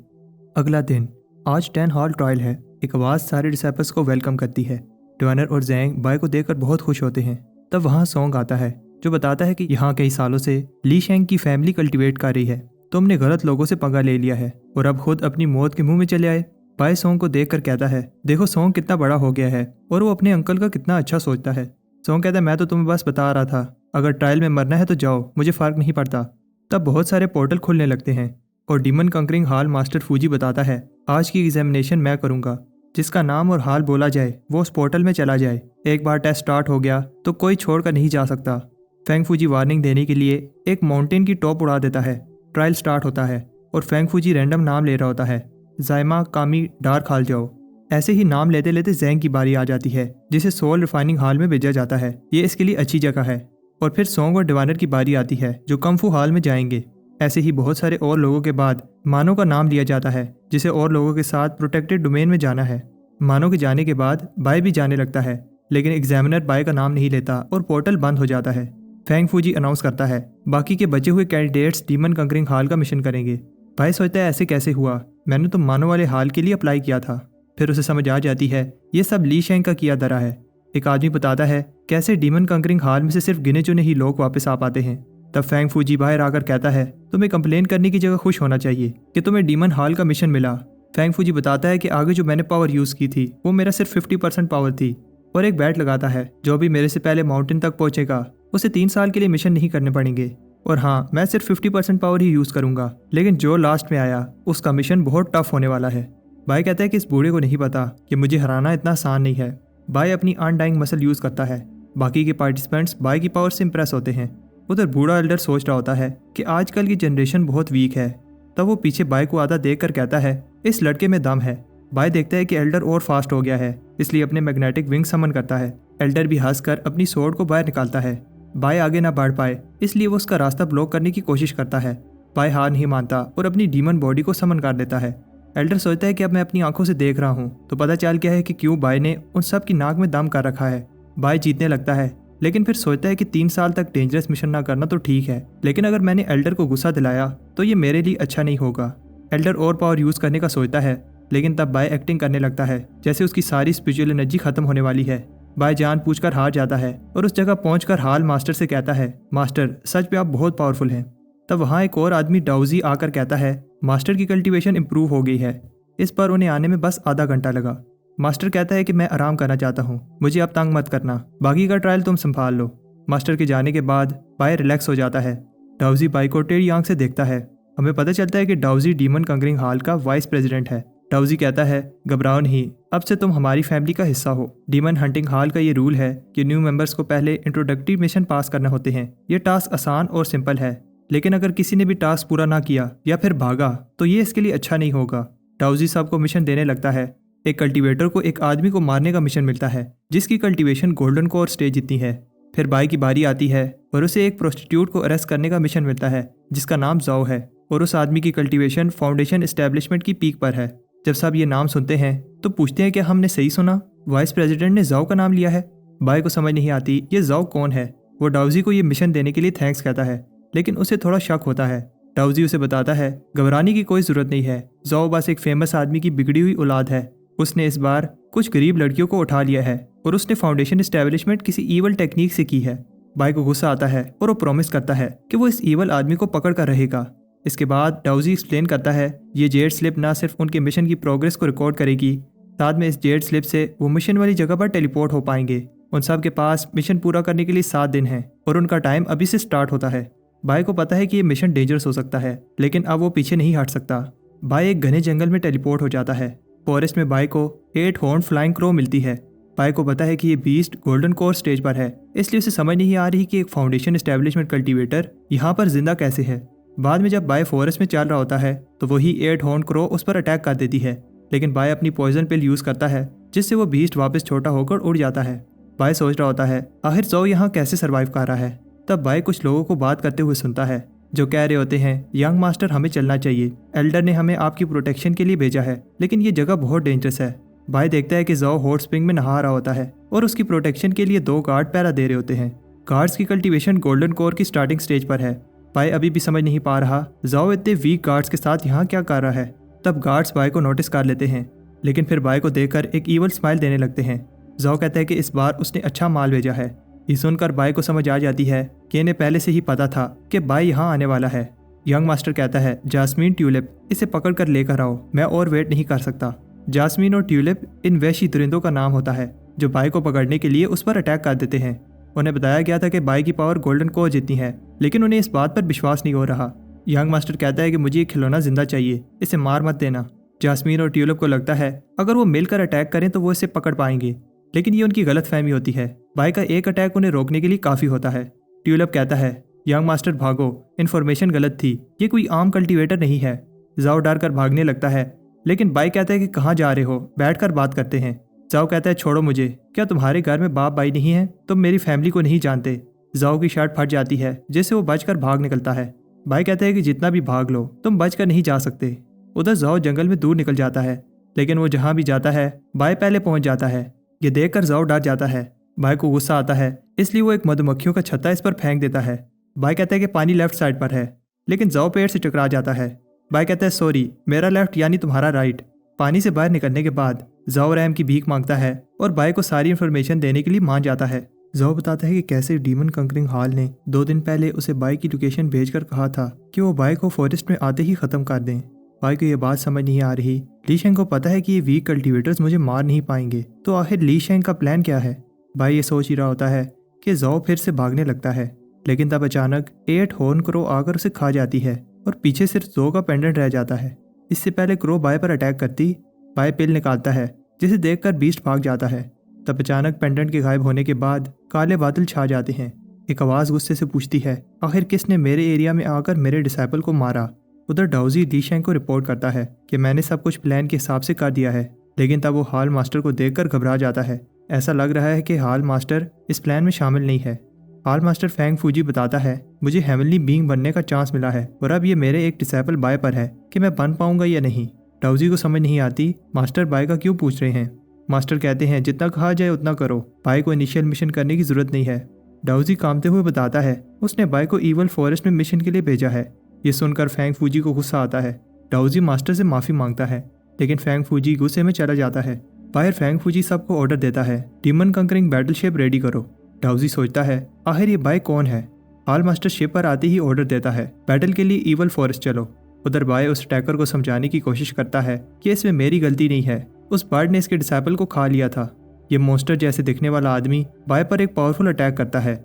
अगला दिन, आज 10 हॉल ट्रायल है। एक आवाज़ सारे डिसाइपल्स को वेलकम करती है। डिवाइनर और जैंग बाय को देखकर बहुत खुश होते हैं। तब वहाँ सॉन्ग आता है जो बताता है कि यहाँ कई सालों से ली शेंग की फैमिली कल्टीवेट कर रही है, तुमने गलत लोगों से पंगा ले लिया है और अब खुद अपनी मौत के मुंह में चले आए। बाय सॉन्ग को देखकर कहता है देखो सॉन्ग कितना बड़ा हो गया है और वो अपने अंकल का कितना अच्छा सोचता है। सॉन्ग कहता है मैं तो तुम्हें बस बता रहा था, अगर ट्रायल में मरना है तो जाओ, मुझे फ़र्क नहीं पड़ता। तब बहुत सारे पोर्टल खुलने लगते हैं और डीमन कंकरिंग हाल मास्टर फूजी बताता है आज की एग्जामिनेशन मैं करूँगा, जिसका नाम और हाल बोला जाए वो उस पोर्टल में चला जाए। एक बार टेस्ट स्टार्ट हो गया तो कोई छोड़कर नहीं जा सकता। फेंग फूजी वार्निंग देने के लिए एक माउंटेन की टॉप उड़ा देता है। ट्रायल स्टार्ट होता है और फेंग फूजी रैंडम नाम ले रहा होता है, जायमा, कामी, डार्क हाल जाओ। ऐसे ही नाम लेते लेते जैंग की बारी आ जाती है जिसे सोल रिफाइनिंग हाल में भेजा जाता है। ये इसके लिए अच्छी जगह है। और फिर सॉन्ग और डिवाइनर की बारी आती है जो कम्फू हाल में जाएंगे। ऐसे ही बहुत सारे और लोगों के बाद मानो का नाम लिया जाता है जिसे और लोगों के साथ प्रोटेक्टेड डोमेन में जाना है। मानो के जाने के बाद बाय भी जाने लगता है, लेकिन एग्जामिनर बाय का नाम नहीं लेता और पोर्टल बंद हो जाता है। फेंग फूजी अनाउंस करता है बाकी के बचे हुए कैंडिडेट्स डीमन कंकरिंग हाल का मिशन करेंगे। बाय सोचता है ऐसे कैसे हुआ, मैंने तो मानो वाले हाल के लिए अप्लाई किया था। फिर उसे समझ आ जाती है ये सब ली शेंग का किया धरा है। एक आदमी बताता है कैसे डीमन कंकरिंग हाल में से सिर्फ गिने चुने ही लोग वापस आ पाते हैं। तब फेंग फूजी बाहर आकर कहता है तुम्हें कंप्लेन करने की जगह खुश होना चाहिए कि तुम्हें डीमन हाल का मिशन मिला। फेंग फूजी बताता है कि आगे जो मैंने पावर यूज़ की थी वो मेरा सिर्फ 50% पावर थी और एक बैट लगाता है जो भी मेरे से पहले माउंटेन तक पहुंचेगा उसे 3 साल के लिए मिशन नहीं करने पड़ेंगे। और हाँ, मैं सिर्फ 50% पावर ही यूज़ करूंगा, लेकिन जो लास्ट में आया उसका मिशन बहुत टफ होने वाला है। बाय कहता है कि इस बूढ़े को नहीं पता कि मुझे हराना इतना आसान नहीं है। बाय अपनी अनडाइंग मसल यूज़ करता है। बाकी के पार्टिसिपेंट्स बाय की पावर से इंप्रेस होते हैं। उधर बूढ़ा एल्डर सोच रहा होता है कि आजकल की जनरेशन बहुत वीक है। तब वो पीछे बाय को आधा देख कर कहता है इस लड़के में दम है। बाय देखता है कि एल्डर और फास्ट हो गया है, इसलिए अपने मैग्नेटिक विंग समन करता है। एल्डर भी हंसकर अपनी स्वॉर्ड को बाहर निकालता है। बाय आगे ना बढ़ पाए इसलिए वो उसका रास्ता ब्लॉक करने की कोशिश करता है। बाय हार नहीं मानता और अपनी डीमन बॉडी को समन कर देता है। एल्डर सोचता है कि अब मैं अपनी आंखों से देख रहा हूँ तो पता चल गया है कि क्यों बाय ने उन सब की नाक में दम कर रखा है। बाय जीतने लगता है, लेकिन फिर सोचता है कि 3 साल तक डेंजरस मिशन ना करना तो ठीक है, लेकिन अगर मैंने एल्डर को गुस्सा दिलाया तो ये मेरे लिए अच्छा नहीं होगा। एल्डर और पावर यूज़ करने का सोचता है, लेकिन तब बाय एक्टिंग करने लगता है जैसे उसकी सारी स्पिरिचुअल एनर्जी खत्म होने वाली है। बाय जान पूछकर हार जाता है और उस जगह पहुंचकर हाल मास्टर से कहता है, मास्टर सच में आप बहुत पावरफुल हैं। तब वहाँ एक और आदमी डाउजी आकर कहता है, मास्टर की कल्टीवेशन इंप्रूव हो गई है, इस पर उन्हें आने में बस आधा घंटा लगा। मास्टर कहता है कि मैं आराम करना चाहता हूँ, मुझे अब तंग मत करना, बाकी का ट्रायल तुम संभाल लो। मास्टर के जाने के बाद बाय रिलैक्स हो जाता है। डाउजी बाय को टेढ़ी आंख से देखता है। हमें पता चलता है कि डाउजी डीमन कंकरिंग हॉल का वाइस प्रेसिडेंट है। डाउजी कहता है, घबराओ नहीं, अब से तुम हमारी फैमिली का हिस्सा हो। डीमन हंटिंग हॉल का ये रूल है कि न्यू मेंबर्स को पहले इंट्रोडक्टरी मिशन पास करना होते हैं। ये टास्क आसान और सिंपल है, लेकिन अगर किसी ने भी टास्क पूरा ना किया या फिर भागा तो ये इसके लिए अच्छा नहीं होगा। डाउजी सबको मिशन देने लगता है। एक कल्टीवेटर को एक आदमी को मारने का मिशन मिलता है जिसकी कल्टीवेशन गोल्डन कोर स्टेज जितनी है। फिर बाय की बारी आती है और उसे एक प्रोस्टिट्यूट को अरेस्ट करने का मिशन मिलता है जिसका नाम जाओ है और उस आदमी की कल्टीवेशन फाउंडेशन एस्टेब्लिशमेंट की पीक पर है। जब सब ये नाम सुनते हैं तो पूछते हैं कि हमने सही सुना, वाइस प्रेसिडेंट ने जाओ का नाम लिया है। बाय को समझ नहीं आती ये जाओ कौन है। वो डाउजी को ये मिशन देने के लिए थैंक्स कहता है, लेकिन उसे थोड़ा शक होता है। डाउजी उसे बताता है, घबराने की कोई जरूरत नहीं है, जाओ बस एक फेमस आदमी की बिगड़ी हुई औलाद है। उसने इस बार कुछ गरीब लड़कियों को उठा लिया है और उसने फाउंडेशन एस्टेब्लिशमेंट किसी ईवल टेक्निक से की है। बाय को गुस्सा आता है और वो प्रॉमिस करता है कि वो इस ईवल आदमी को पकड़ कर रहेगा। इसके बाद डाउजी एक्सप्लेन करता है ये जेड स्लिप ना सिर्फ उनके मिशन की प्रोग्रेस को रिकॉर्ड करेगी, साथ में इस जेड स्लिप से वो मिशन वाली जगह पर टेलीपोर्ट हो पाएंगे। उन सब के पास मिशन पूरा करने के लिए 7 दिन हैं और उनका टाइम अभी से स्टार्ट होता है। बाय को पता है कि ये मिशन डेंजरस हो सकता है, लेकिन अब वो पीछे नहीं हट सकता। बाय एक घने जंगल में टेलीपोर्ट हो जाता है। फॉरेस्ट में बाय को 8 हॉर्न फ्लाइंग क्रो मिलती है। बाय को पता है कि ये बीस्ट गोल्डन कोर स्टेज पर है, इसलिए उसे समझ नहीं आ रही कि एक फाउंडेशन एस्टेब्लिशमेंट कल्टीवेटर यहाँ पर जिंदा कैसे है। बाद में जब बाय फॉरेस्ट में चल रहा होता है तो वही 8 हॉर्न क्रो उस पर अटैक कर देती है, लेकिन बाय अपनी पॉइजन पिल यूज करता है जिससे वो बीस्ट वापस छोटा होकर उड़ जाता है। बाय सोच रहा होता है आखिर जाओ यहाँ कैसे सर्वाइव कर रहा है। तब बाय कुछ लोगों को बात करते हुए सुनता है जो कह रहे होते हैं, यंग मास्टर हमें चलना चाहिए, एल्डर ने हमें आपकी प्रोटेक्शन के लिए भेजा है, लेकिन ये जगह बहुत डेंजरस है। बाय देखता है कि जाओ हॉट स्प्रिंग में नहा रहा होता है और उसकी प्रोटेक्शन के लिए 2 गार्ड पहरा दे रहे होते हैं। गार्ड्स की कल्टीवेशन गोल्डन कोर की स्टार्टिंग स्टेज पर है। बाय अभी भी समझ नहीं पा रहा जाओ इतने वीक गार्ड्स के साथ यहाँ क्या कर रहा है। तब गार्ड्स बाय को नोटिस कर लेते हैं, लेकिन फिर बाय को देखकर एक ईवल स्माइल देने लगते हैं। जाओ कहता है कि इस बार उसने अच्छा माल भेजा है। ये सुनकर बाय को समझ आ जाती है कि इन्हें पहले से ही पता था कि बाय यहाँ आने वाला है। यंग मास्टर कहता है, जास्मीन ट्यूलिप, इसे पकड़ कर लेकर आओ, मैं और वेट नहीं कर सकता। जास्मीन और ट्यूलिप इन वैशी दरिंदों का नाम होता है जो बाय को पकड़ने के लिए उस पर अटैक कर देते हैं। उन्हें बताया गया था कि बाय की पावर गोल्डन कोर जितनी है, लेकिन उन्हें इस बात पर विश्वास नहीं हो रहा। यंग मास्टर कहता है कि मुझे ये खिलौना जिंदा चाहिए, इसे मार मत देना। जास्मीन और ट्यूलिप को लगता है अगर वो मिलकर अटैक करें तो वो इसे पकड़ पाएंगे, लेकिन ये उनकी गलतफहमी होती है। बाय का एक अटैक उन्हें रोकने के लिए काफी होता है। ट्यूलिप कहता है, यंग मास्टर भागो, इन्फॉर्मेशन गलत थी, ये कोई आम कल्टीवेटर नहीं है। जाओ डर कर भागने लगता है, लेकिन बाय कहता है कि कहाँ जा रहे हो, बैठकर बात करते हैं। जाओ कहता है, छोड़ो मुझे, क्या तुम्हारे घर में बाप भाई नहीं है, तुम मेरी फैमिली को नहीं जानते। जाओ की शर्ट फट जाती है जिससे वो बचकर भाग निकलता है। बाय कहता है कि जितना भी भाग लो तुम बचकर नहीं जा सकते। उधर जाओ जंगल में दूर निकल जाता है, लेकिन वो जहाँ भी जाता है बाय पहले पहुंच जाता है। ये देखकर जाओ डर जाता है। बाय को गुस्सा आता है, इसलिए वो एक मधुमक्खियों का छत्ता इस पर फेंक देता है। बाय कहता है कि पानी लेफ्ट साइड पर है, लेकिन जाओ पेड़ से टकरा जाता है। बाय कहता है, सॉरी, मेरा लेफ्ट यानी तुम्हारा राइट। पानी से बाहर निकलने के बाद जाओ रैम की भीख मांगता है और बाय को सारी इन्फॉर्मेशन देने के लिए मान जाता है। जाओ बताता है कि कैसे डीमन कंकरिंग हॉल ने 2 दिन पहले उसे बाय की लोकेशन भेजकर कहा था कि वो बाय को फॉरेस्ट में आते ही खत्म कर दें। बाय को ये बात समझ नहीं आ रही। ली शेंग को पता है कि ये वीक कल्टीवेटर्स मुझे मार नहीं पाएंगे, तो आखिर ली शेंग का प्लान क्या है। बाय ये सोच ही रहा होता है कि जाओ फिर से भागने लगता है, लेकिन तब अचानक 8 हॉर्न क्रो आकर उसे खा जाती है और पीछे सिर्फ जाओ का पेंडेंट रह जाता है। इससे पहले क्रो बाय पर अटैक करती बाय पिल निकालता है, जिसे देखकर बीस्ट भाग जाता है। तब अचानक पेंडेंट के गायब होने के बाद काले बादल छा जाते हैं। एक आवाज़ गुस्से से पूछती है, आखिर किसने मेरे एरिया में आकर मेरे डिसाइपल को मारा। उधर डाउजी ली शेंग को रिपोर्ट करता है कि मैंने सब कुछ प्लान के हिसाब से कर दिया है, लेकिन तब वो हॉल मास्टर को देखकर घबरा जाता है। ऐसा लग रहा है कि हॉल मास्टर इस प्लान में शामिल नहीं है। हॉल मास्टर फैंग फूजी बताता है, मुझे हेवनली बीइंग बनने का चांस मिला है और अब ये मेरे एक डिसाइपल बाय पर है कि मैं बन पाऊंगा या नहीं। डाउजी को समझ नहीं आती मास्टर बाय का क्यों पूछ रहे हैं। मास्टर कहते हैं, जितना कहा जाए उतना करो, बाय को इनिशियल मिशन करने की जरूरत नहीं है। डाउजी कामते हुए बताता है उसने बाय को ईवल फॉरेस्ट में मिशन के लिए भेजा है। ये सुनकर फैंग फूजी को गुस्सा आता है। डाउजी मास्टर से माफ़ी मांगता है, लेकिन फैंग फूजी गुस्से में चला जाता है। बाहर फैंग फूजी सबको ऑर्डर देता है, डीमन कंकरिंग बैटलशिप रेडी करो। डाउजी सोचता है आखिर ये बाय कौन है। हाल मास्टर शिप पर आते ही ऑर्डर देता है बैटल के लिए ईवल फॉरेस्ट चलो। उधर बाय उस अटैकर को समझाने की कोशिश करता है कि इसमें मेरी गलती नहीं है, उस बर्ड ने इसके डिसाइपल को खा लिया था। ये मॉन्स्टर जैसे दिखने वाला आदमी बाय पर एक पावरफुल अटैक करता है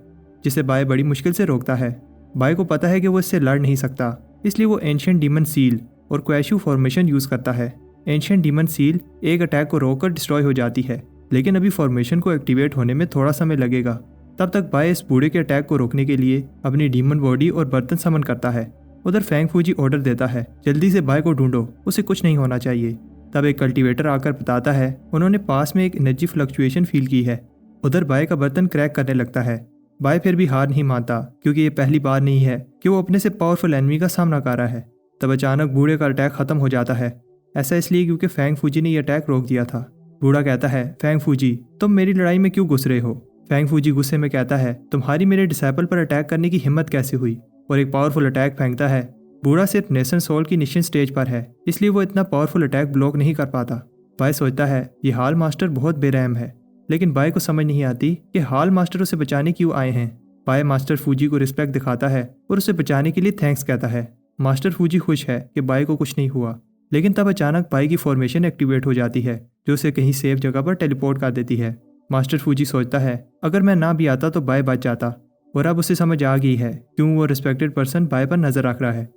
जिसे बाय बड़ी मुश्किल से रोकता है। बाय को पता है कि वो इससे लड़ नहीं सकता, इसलिए वो एंशिएंट डीमन सील और क्वैशू फॉर्मेशन यूज करता है। एंशिएंट डीमन सील एक अटैक को रोककर डिस्ट्रॉय हो जाती है, लेकिन अभी फॉर्मेशन को एक्टिवेट होने में थोड़ा समय लगेगा। तब तक बाय इस बूढ़े के अटैक को रोकने के लिए अपनी डीमन बॉडी और बर्तन समन करता है। उधर फैंग फूजी ऑर्डर देता है जल्दी से बाय को ढूंढो, उसे कुछ नहीं होना चाहिए। तब एक कल्टीवेटर आकर बताता है उन्होंने पास में एक एनर्जी फ्लक्चुएशन फील की है। उधर बाय का बर्तन क्रैक करने लगता है। बाय फिर भी हार नहीं मानता क्योंकि ये पहली बार नहीं है कि वो अपने से पावरफुल एनिमी का सामना कर रहा है। तब अचानक बूढ़े का अटैक खत्म हो जाता है, ऐसा इसलिए क्योंकि फैंग फूजी ने यह अटैक रोक दिया था। बूढ़ा कहता है फैंग फूजी तुम मेरी लड़ाई में क्यों घुस रहे हो। फैंग फूजी गुस्से में कहता है तुम्हारी मेरे डिसाइपल पर अटैक करने की हिम्मत कैसे हुई, और एक पावरफुल अटैक फेंकता है। बूढ़ा सिर्फ नेशन सोल की निश्चित स्टेज पर है, इसलिए वो इतना पावरफुल अटैक ब्लॉक नहीं कर पाता। बाय सोचता है ये हाल मास्टर बहुत बेरहम है, लेकिन बाय को समझ नहीं आती कि हाल मास्टर उसे बचाने क्यों आए हैं। बाय मास्टर फूजी को रिस्पेक्ट दिखाता है और उसे बचाने के लिए थैंक्स कहता है। मास्टर फूजी खुश है कि बाय को कुछ नहीं हुआ, लेकिन तब अचानक बाय की फॉर्मेशन एक्टिवेट हो जाती है जो उसे कहीं सेफ जगह पर टेलीपोर्ट कर देती है। मास्टर फूजी सोचता है अगर मैं ना भी आता तो बाय बच जाता, और अब उसे समझ आ गई है क्यों वो रिस्पेक्टेड पर्सन बाय पर नजर रख रहा है।